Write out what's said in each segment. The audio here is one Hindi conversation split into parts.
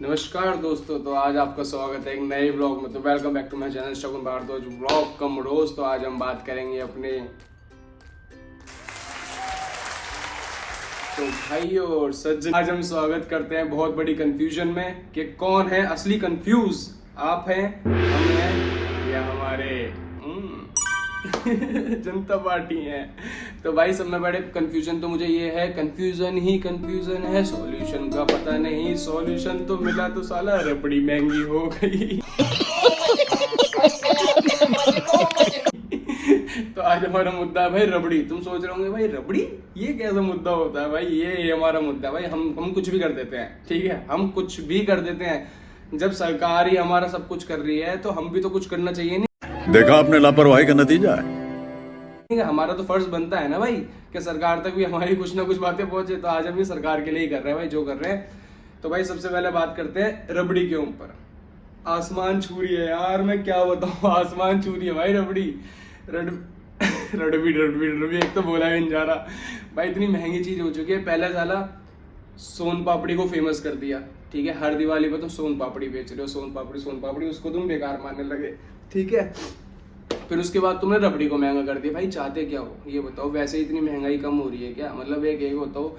नमस्कार दोस्तों, तो आज आपका स्वागत है एक नए व्लॉग में। तो welcome back to my channel Shagun Bhardwaj vlog कम रोज। तो आज हम बात करेंगे अपने तो भाई और सज्जन, आज हम स्वागत करते हैं बहुत बड़ी कंफ्यूजन में कि कौन है असली कंफ्यूज, आप हैं, हम हैं या हमारे जनता पार्टी है। तो भाई सब में बड़े कंफ्यूजन तो मुझे ये है, कंफ्यूजन ही कंफ्यूजन है, सॉल्यूशन का पता नहीं। सॉल्यूशन तो मिला तो साला रबड़ी महंगी हो गई। तो आज हमारा मुद्दा है भाई रबड़ी। तुम सोच रहे होंगे भाई रबड़ी ये कैसा मुद्दा होता है भाई। ये हमारा मुद्दा है भाई। हम कुछ भी कर देते हैं, ठीक है, हम कुछ भी कर देते हैं। जब सरकार ही हमारा सब कुछ कर रही है तो हम भी तो कुछ करना चाहिए नहीं। देखा आपने लापरवाही का नतीजा है। हमारा तो फर्ज बनता है ना भाई कि सरकार तक भी हमारी कुछ ना कुछ बातें पहुंचे। तो आज हम ये सरकार के लिए ही कर रहे हैं भाई जो कर रहे हैं। तो भाई सबसे पहले बात करते हैं रबड़ी के ऊपर। आसमान छू रही है यार, मैं क्या बताऊं, आसमान छू रही है भाई रबड़ी। रबड़ी एक तो बोला भी नहीं जा रहा भाई। इतनी महंगी चीज हो चुकी है। पहले साला सोन पापड़ी को फेमस कर दिया, ठीक है, हर दिवाली पे तुम सोन पापड़ी बेच रहे हो, सोन पापड़ी उसको तुम बेकार मानने लगे, ठीक है। फिर उसके बाद तुमने रबड़ी को महंगा कर दिया। भाई चाहते क्या हो ये बताओ। वैसे इतनी महंगाई कम हो रही है क्या? मतलब एक बताओ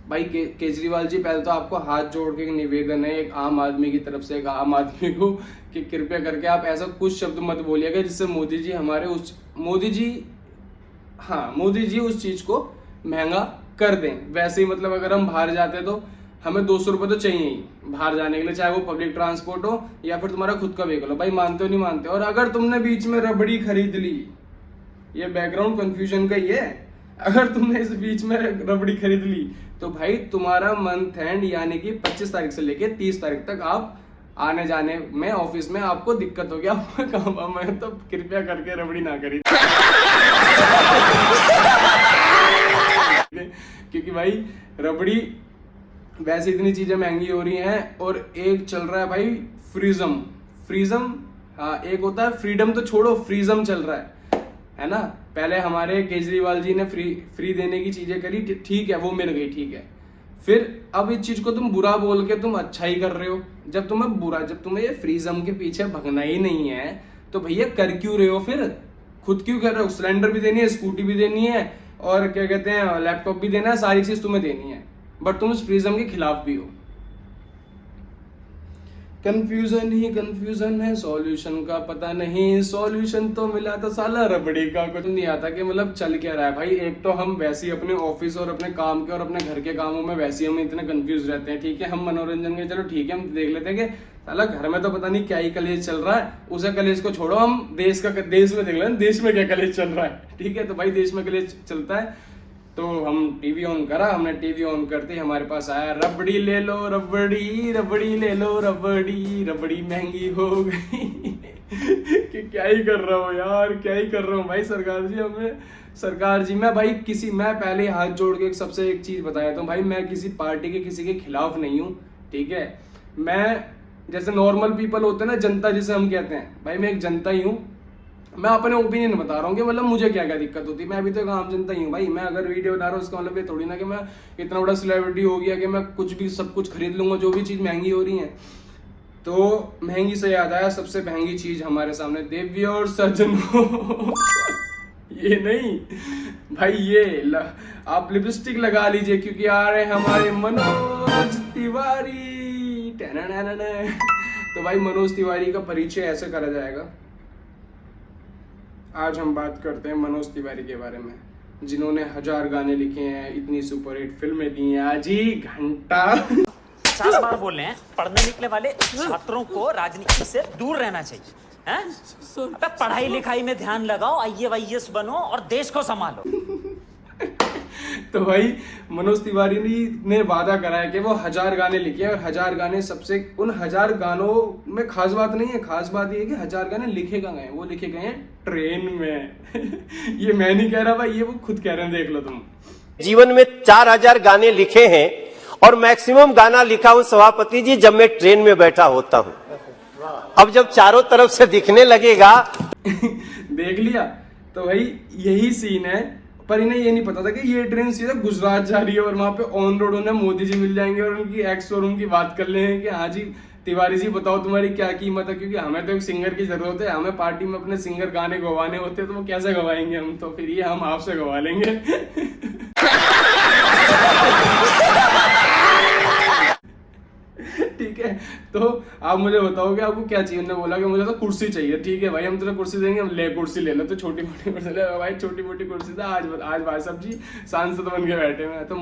भाई। केजरीवाल जी, पहले तो आपको हाथ जोड़ के एक निवेदन है एक आम आदमी की तरफ से, एक आम आदमी को, कि कृपया करके आप ऐसा कुछ शब्द मत बोलिएगा जिससे मोदी जी उस चीज को महंगा कर दें। वैसे ही मतलब अगर हम बाहर जाते तो हमें 200 रुपए तो चाहिए ही बाहर जाने के लिए, चाहे वो पब्लिक ट्रांसपोर्ट हो या फिर तुम्हारा खुद का व्हीकल हो। भाई मानते हो नहीं मानते? और अगर तुमने बीच में रबड़ी खरीद ली, ये बैकग्राउंड कंफ्यूजन का ही है, अगर तुमने इस बीच में रबड़ी खरीद ली तो भाई तुम्हारा मंथ एंड यानी कि 25 तारीख से लेके 30 तारीख तक आप आने जाने में ऑफिस में आपको दिक्कत होगी। आपका काम मैं तो कृपया करके रबड़ी ना खरीद क्योंकि भाई रबड़ी वैसे इतनी चीजें महंगी हो रही हैं। और एक चल रहा है भाई फ्रीजम, हाँ, एक होता है फ्रीडम, तो छोड़ो, फ्रीजम चल रहा है ना। पहले हमारे केजरीवाल जी ने फ्री देने की चीजें करी, ठीक है, वो मिल गई, ठीक है। फिर अब इस चीज को तुम बुरा बोल के तुम अच्छा ही कर रहे हो। जब तुम्हें ये फ्रीजम के पीछे भगना ही नहीं है तो भैया कर क्यों रहे हो? फिर खुद क्यों कर रहे हो? सिलेंडर भी देनी है, स्कूटी भी देनी है, और क्या कहते हैं, लैपटॉप भी देना है, सारी चीज तुम्हें देनी है, बट तुम इस फ्रीजम के खिलाफ भी हो। कंफ्यूजन ही कंफ्यूजन है, सॉल्यूशन का पता नहीं। सॉल्यूशन तो मिला तो साला रबड़ी का, कुछ नहीं आता कि मतलब चल क्या रहा है भाई। एक तो हम वैसे ही अपने ऑफिस और अपने काम के और अपने घर के कामों में वैसे ही हम इतने कंफ्यूज रहते हैं, ठीक है। हम मनोरंजन के चलो ठीक है, हम देख लेते हैं कि साला घर में तो पता नहीं क्या ही कलेश चल रहा है। उसे कलेश को छोड़ो, हम देश में देख लें देश में क्या कलेश चल रहा है, ठीक है। तो भाई देश में कलेश चलता है तो हम टीवी ऑन करा, हमने टीवी ऑन करते ही हमारे पास आया रबड़ी ले लो, रबड़ी ले लो, रबड़ी महंगी हो गई। कि क्या ही कर रहा हूँ यार, क्या ही कर रहा हूँ भाई। सरकार जी मैं पहले ही हाथ जोड़ के सबसे एक चीज बताया था भाई, मैं किसी पार्टी के किसी के खिलाफ नहीं हूँ, ठीक है। मैं जैसे नॉर्मल पीपल होते हैं ना, जनता जिसे हम कहते हैं, भाई मैं एक जनता ही हूँ। मैं अपने ओपिनियन बता रहा हूँ कि मतलब मुझे क्या क्या दिक्कत होती है। मैं अभी तो एक आम जनता ही हूँ भाई। मैं अगर वीडियो बना रहा हूँ उसका मतलब ये थोड़ी ना कि मैं इतना बड़ा सेलिब्रिटी हो गया कि मैं सब कुछ खरीद लूंगा। जो भी चीज महंगी हो रही है, तो महंगी से याद आया, सबसे महंगी चीज हमारे सामने देवी और सज्जनों। ये नहीं भाई, आप लिपस्टिक लगा लीजिए क्योंकि आ रहे हमारे मनोज तिवारी। तो भाई मनोज तिवारी का परिचय ऐसे करा जाएगा। आज हम बात करते हैं मनोज तिवारी के बारे में, जिन्होंने 1000 गाने लिखे हैं, इतनी सुपरहिट फिल्में दी हैं। आज ही घंटा 50 बार बोल रहे हैं, पढ़ने निकले वाले छात्रों को राजनीति से दूर रहना चाहिए, हैं? अबे पढ़ाई लिखाई में ध्यान लगाओ, IAS बनो और देश को संभालो। तो भाई मनोज तिवारी ने वादा करा है कि वो 1000 गाने लिखे हैं, और 1000 गाने उन 1000 गानों में खास बात नहीं है। खास बात ये है कि 1000 गाने लिखे कहाँ गए? वो लिखे गए हैं ट्रेन में। ये मैं नहीं कह रहा भाई, ये वो खुद कह रहे हैं, देख लो तुम। जीवन में 4000 गाने लिखे हैं और मैक्सिमम गाना लिखा हूं सभापति जी जब मैं ट्रेन में बैठा होता हूं। अब जब चारों तरफ से दिखने लगेगा देख लिया। तो भाई यही सीन है। पर इन्हें ये नहीं पता था कि ये ट्रेन सीधा गुजरात जा रही है और वहां पे ऑन रोड उन्हें मोदी जी मिल जाएंगे और उनकी एक्स और उनकी बात कर लेंगे कि हाँ जी तिवारी जी बताओ तुम्हारी क्या कीमत है, क्योंकि हमें तो एक सिंगर की जरूरत है, हमें पार्टी में अपने सिंगर गाने गवाने होते हैं तो वो कैसे गवाएंगे हम, तो फिर ये हम आपसे गवा लेंगे। ठीक है, तो आप मुझे बताओ कि आपको क्या चाहिए। उन्होंने बोला कि मुझे तो कुर्सी चाहिए। ठीक है भाई, हम तुझे कुर्सी देंगे, हम ले कुर्सी ले लो, तो छोटी मोटी कुर्सी ले भाई, छोटी मोटी कुर्सी था। आज भाई साहब जी सांसद बन के बैठे हुए हैं, तो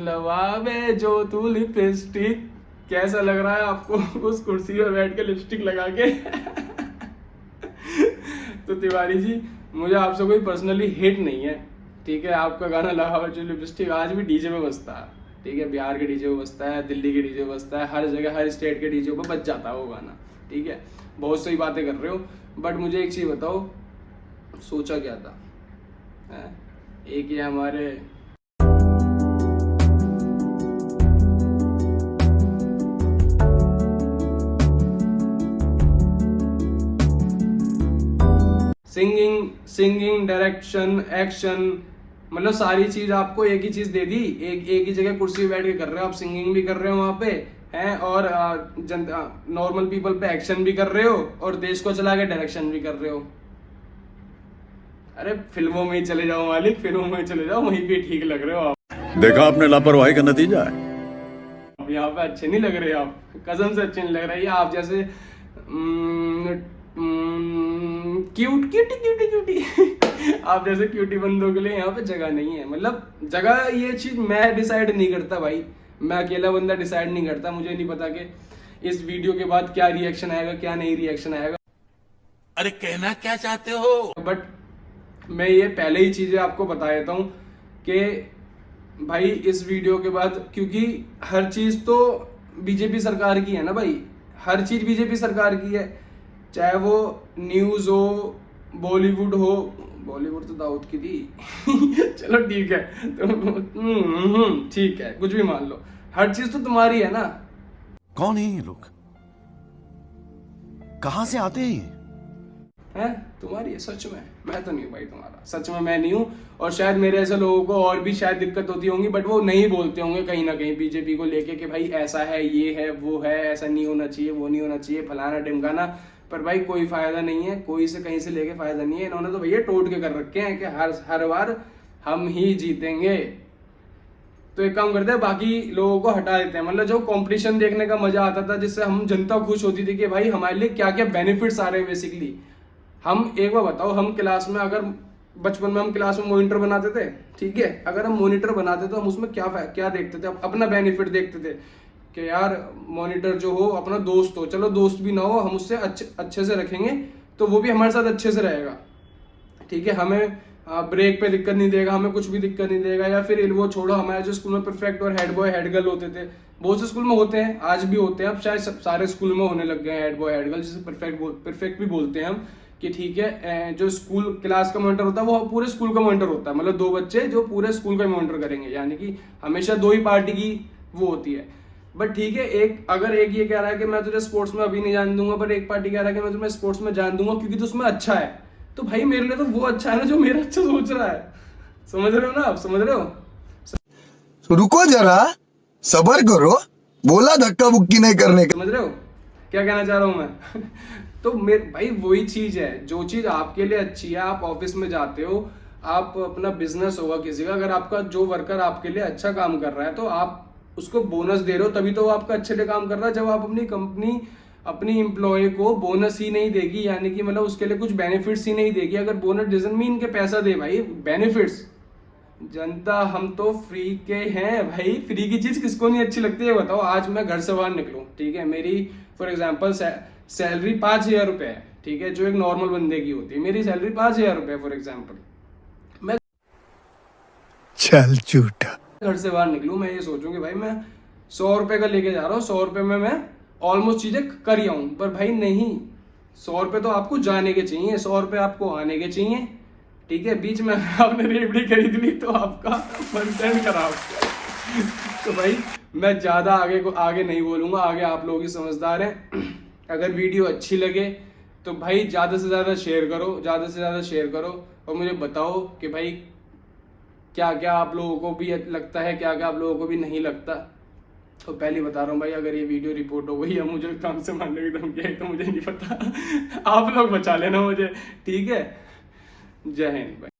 लवावे जो तू लिपस्टिक, कैसा लग रहा है आपको उस कुर्सी पे बैठ के लिपस्टिक लगा के? तो तिवारी जी मुझे आपसे कोई पर्सनली हेट नहीं है, ठीक है। आपका गाना लवावे जो लिपस्टिक आज भी डीजे में बजता है, ठीक है। बिहार के डीजे में बजता है, दिल्ली के डीजे में बजता है, हर जगह हर स्टेट के डीजे पे बज जाता है वो गाना, ठीक है। बहुत सही बातें कर रहे हो, बट मुझे एक चीज बताओ, सोचा क्या था? एक ये हमारे सिंगिंग डायरेक्शन एक्शन, मतलब सारी चीज आपको एक ही चीज दे दी, एक ही जगह कुर्सी पे बैठ के कर रहे हो आप। सिंगिंग भी कर रहे हो वहां पे हैं, और नॉर्मल पीपल पे एक्शन भी कर रहे हो, और देश को चला के डायरेक्शन भी कर रहे हो। अरे फिल्मों में ही चले जाओ मालिक, फिल्मों में ही चले जाओ, वहीं पे ठीक लग रहे हो आप। देखा आपने लापरवाही का नतीजा है। अब यहाँ पे अच्छे नहीं लग रहे आप, कसम से अच्छे नहीं लग रहे। आप जैसे क्यूटी आप जैसे क्यूटी बंदों के लिए यहाँ पे जगह नहीं है। मतलब जगह ये चीज मैं डिसाइड नहीं करता भाई, मैं अकेला बंदा डिसाइड नहीं करता। मुझे नहीं पता कि इस वीडियो के बाद क्या रिएक्शन आएगा, क्या नहीं रिएक्शन आएगा। अरे कहना क्या चाहते हो? बट मैं ये पहले ही चीजें आपको बता देता हूँ कि भाई इस वीडियो के बाद, क्योंकि हर चीज तो बीजेपी सरकार की है ना भाई, हर चीज बीजेपी सरकार की है, चाहे वो न्यूज हो, बॉलीवुड हो। बॉलीवुड तो दाऊद की थी चलो ठीक है, तो ठीक है, कुछ भी मान लो, हर चीज तो तुम्हारी है ना। कौन है ये लोग? कहां से आते हैं? है तुम्हारी है सच में, मैं तो नहीं हूँ भाई तुम्हारा, सच में मैं नहीं हूँ। और शायद मेरे ऐसे लोगों को और भी शायद दिक्कत होती होंगी, बट वो नहीं बोलते होंगे कहीं ना कहीं बीजेपी को लेके कि भाई ऐसा है, ये है, वो है, ऐसा नहीं होना चाहिए, वो नहीं होना चाहिए, फलाना ढिमकाना। पर भाई कोई फायदा नहीं है, कोई से कहीं से लेके फायदा नहीं है। इन्होंने तो भैया टोट के कर रखे हैं कि हर बार हम ही जीतेंगे। तो एक काम करते हैं, बाकी लोगों को हटा देते हैं। मतलब जो कंपटीशन देखने का मजा आता था, जिससे हम जनता खुश होती थी कि भाई हमारे लिए क्या क्या बेनिफिट्स आ रहे हैं। बेसिकली हम एक बार बताओ, हम क्लास में अगर बचपन में हम क्लास में मॉनिटर बनाते थे, ठीक है, अगर हम मॉनिटर बनाते तो हम उसमें क्या देखते थे? अपना बेनिफिट देखते थे कि यार मॉनिटर जो हो अपना दोस्त हो, चलो दोस्त भी ना हो, हम उससे अच्छे से रखेंगे तो वो भी हमारे साथ अच्छे से रहेगा, ठीक है। हमें ब्रेक पे दिक्कत नहीं देगा, हमें कुछ भी दिक्कत नहीं देगा। या फिर वो छोड़ो, हमारे जो स्कूल में परफेक्ट और हेड बॉय हेड गर्ल होते थे, बहुत से स्कूल में होते हैं, आज भी होते हैं, अब शायद सारे स्कूल में होने लग गए हैं हेड बॉय हेड गर्ल, जिसे परफेक्ट भी बोलते हैं हम, कि ठीक है जो स्कूल क्लास का मॉनिटर होता है वो पूरे स्कूल का मॉनिटर होता है। मतलब 2 बच्चे जो पूरे स्कूल का मॉनिटर करेंगे, यानी कि हमेशा 2 ही पार्टी की वो होती है। बट ठीक है, अगर एक ये कह रहा है कि मैं तुझे स्पोर्ट्स में अभी नहीं जान दूंगा, पर एक पार्टी कह रहा है कि मैं तुम्हें स्पोर्ट्स में जान दूंगा क्योंकि तू उसमें अच्छा है, तो भाई मेरे लिए तो वो अच्छा है ना जो मेरा अच्छा सोच रहा है। समझ रहे हो ना आप? समझ रहे हो? तो रुको जरा, सब्र करो, बोला धक्का बुक्की नहीं करने का। समझ रहे हो क्या कहना चाह रहा हूं मैं? तो भाई वही चीज है, जो चीज आपके लिए अच्छी है, आप ऑफिस में जाते हो, आप अपना बिजनेस होगा किसी का, अगर आपका जो वर्कर आपके लिए अच्छा काम कर रहा है तो आप उसको बोनस दे रहे हो, तभी तो वो आपका अच्छे लिए काम कर रहा है। जब आप अपनी कंपनी अपनी एम्प्लॉय को बोनस ही नहीं देगी, यानी कि मतलब उसके लिए कुछ बेनिफिट्स ही नहीं देगी, अगर बोनस डजंट मीन के पैसा दे भाई, बेनिफिट्स। जनता हम तो फ्री के हैं भाई, फ्री की चीज किसको नहीं अच्छी लगती है बताओ। आज मैं घर से बाहर निकलूं, ठीक है, मेरी फॉर एग्जांपल सैलरी 5,000 रुपए है, ठीक है, जो एक नॉर्मल बंदे की होती है, मेरी सैलरी 5,000 रुपए फॉर एग्जांपल। मैं चल झूठा, घर से बाहर निकलूं, मैं ये सोचूं कि भाई मैं 100 रुपए का लेके जा रहा हूँ, 100 रुपए में मैं ऑलमोस्ट चीजें कर ही आऊं। पर भाई नहीं, 100 रुपए तो आपको जाने के चाहिए, 100 रुपए आपको आने के चाहिए, ठीक है। बीच में आपने रेवड़ी खरीद ली तो आपका कंटेंट खराब। तो भाई मैं ज्यादा आगे नहीं बोलूंगा, आगे आप लोग ही समझदार हैं। अगर वीडियो अच्छी लगे तो भाई ज्यादा से ज्यादा शेयर करो, ज्यादा से ज्यादा शेयर करो। और मुझे बताओ कि भाई क्या क्या आप लोगों को भी लगता है, क्या क्या आप लोगों को भी नहीं लगता। तो पहले बता रहा हूँ भाई, अगर ये वीडियो रिपोर्ट हो गई या मुझे काम से मारने की धमकी आई तो मुझे नहीं पता, आप लोग बचा लेना मुझे, ठीक है। जय हिंद भाई।